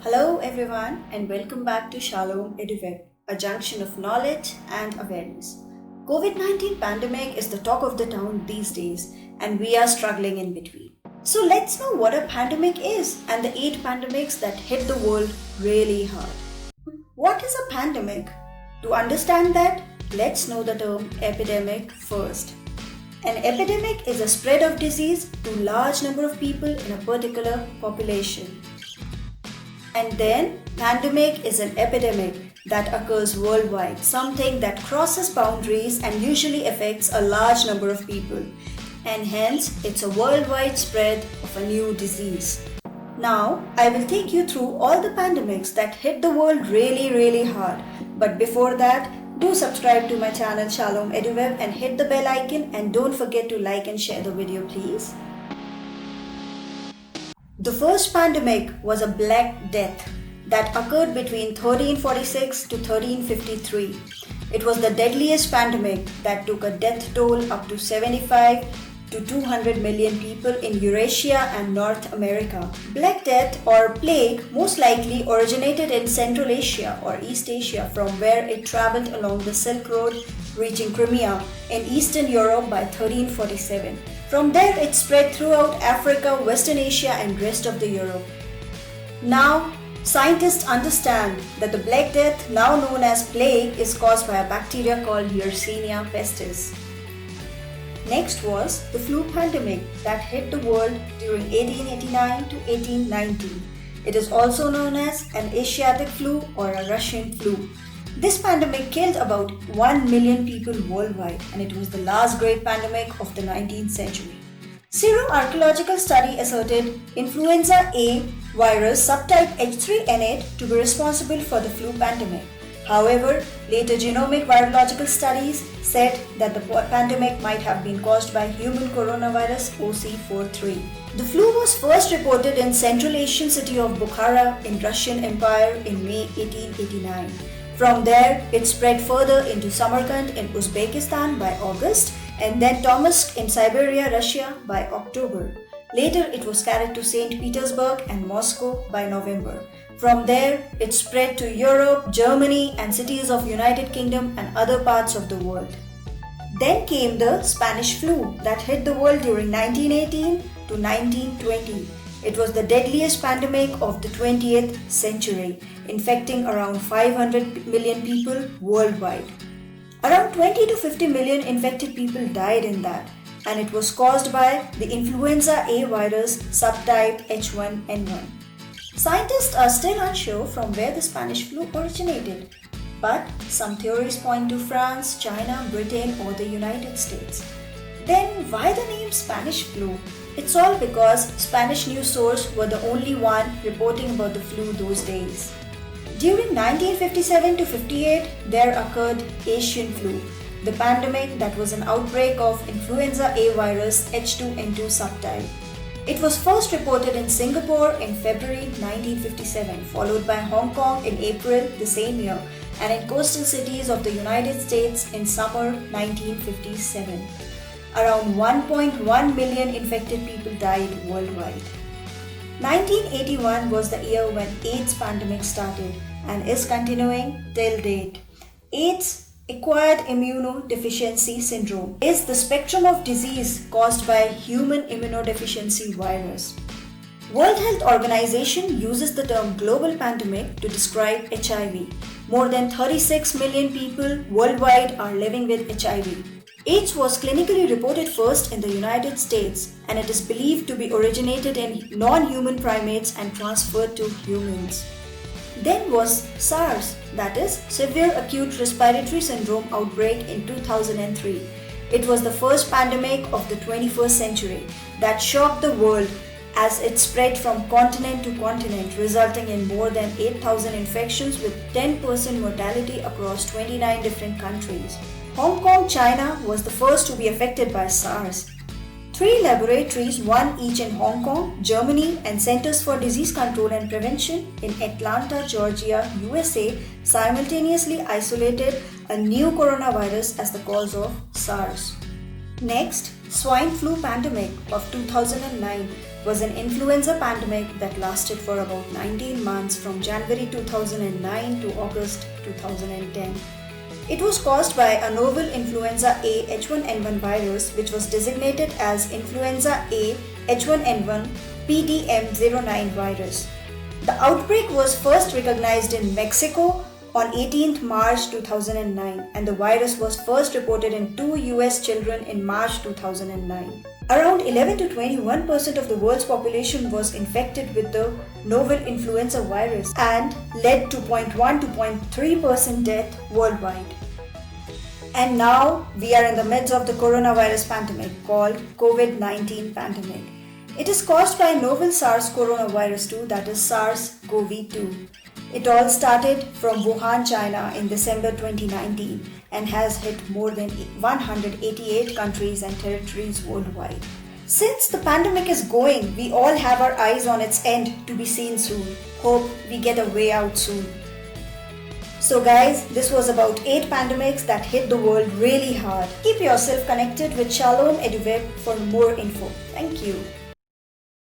Hello everyone and welcome back to Shalom EduWeb, a junction of knowledge and awareness. COVID-19 pandemic is the talk of the town these days and we are struggling in between. So let's know what a pandemic is and the 8 pandemics that hit the world really hard. What is a pandemic? To understand that, let's know the term epidemic first. An epidemic is a spread of disease to large number of people in a particular population. And then, pandemic is an epidemic that occurs worldwide, something that crosses boundaries and usually affects a large number of people. And hence, it's a worldwide spread of a new disease. Now, I will take you through all the pandemics that hit the world really hard. But before that, do subscribe to my channel Shalom EduWeb and hit the bell icon and don't forget to like and share the video please. The first pandemic was a Black Death that occurred between 1346 to 1353. It was the deadliest pandemic that took a death toll up to 75 to 200 million people in Eurasia and North America. Black Death or plague most likely originated in Central Asia or East Asia, from where it traveled along the Silk Road, reaching Crimea in Eastern Europe by 1347. From there it spread throughout Africa, Western Asia and rest of the Europe. Now, scientists understand that the Black Death, now known as plague, is caused by a bacteria called Yersinia pestis. Next was the flu pandemic that hit the world during 1889 to 1890. It is also known as an Asiatic flu or a Russian flu. This pandemic killed about 1 million people worldwide and it was the last great pandemic of the 19th century. Seroarchaeological study asserted influenza A virus subtype H3N8 to be responsible for the flu pandemic. However, later genomic virological studies said that the pandemic might have been caused by human coronavirus OC43. The flu was first reported in Central Asian city of Bukhara in Russian Empire in May 1889. From there, it spread further into Samarkand in Uzbekistan by August and then Tomsk in Siberia, Russia by October. Later, it was carried to St. Petersburg and Moscow by November. From there, it spread to Europe, Germany and cities of United Kingdom and other parts of the world. Then came the Spanish flu that hit the world during 1918 to 1920. It was the deadliest pandemic of the 20th century, infecting around 500 million people worldwide. Around 20 to 50 million infected people died in that, and it was caused by the influenza A virus subtype H1N1. Scientists are still unsure from where the Spanish flu originated, but some theories point to France, China, Britain or the United States. Then why the name Spanish flu? It's all because Spanish news sources were the only one reporting about the flu those days. During 1957 to 58, there occurred Asian flu, the pandemic that was an outbreak of influenza A virus H2N2 subtype. It was first reported in Singapore in February 1957, followed by Hong Kong in April the same year, and in coastal cities of the United States in summer 1957. Around 1.1 million infected people died worldwide. 1981 was the year when AIDS pandemic started and is continuing till date. AIDS, acquired immunodeficiency syndrome, is the spectrum of disease caused by human immunodeficiency virus. World Health Organization uses the term global pandemic to describe HIV. More than 36 million people worldwide are living with HIV. AIDS was clinically reported first in the United States and it is believed to be originated in non-human primates and transferred to humans. Then was SARS, that is Severe Acute Respiratory Syndrome outbreak in 2003. It was the first pandemic of the 21st century that shocked the world as it spread from continent to continent, resulting in more than 8,000 infections with 10% mortality across 29 different countries. Hong Kong, China was the first to be affected by SARS. 3 laboratories, one each in Hong Kong, Germany and Centers for Disease Control and Prevention in Atlanta, Georgia, USA, simultaneously isolated a new coronavirus as the cause of SARS. Next, swine flu pandemic of 2009 was an influenza pandemic that lasted for about 19 months from January 2009 to August 2010. It was caused by a novel influenza A H1N1 virus which was designated as influenza A H1N1 PDM09 virus. The outbreak was first recognized in Mexico on 18th March 2009 and the virus was first reported in 2 US children in March 2009. Around 11 to 21% of the world's population was infected with the novel influenza virus and led to 0.1 to 0.3% death worldwide. And now we are in the midst of the coronavirus pandemic called COVID-19 pandemic. It is caused by novel SARS coronavirus 2, that is SARS-CoV-2. It all started from Wuhan, China in December 2019 and has hit more than 188 countries and territories worldwide. Since the pandemic is going, we all have our eyes on its end to be seen soon. Hope we get a way out soon. So guys, this was about 8 pandemics that hit the world really hard. Keep yourself connected with Shalom EduWeb for more info. Thank you.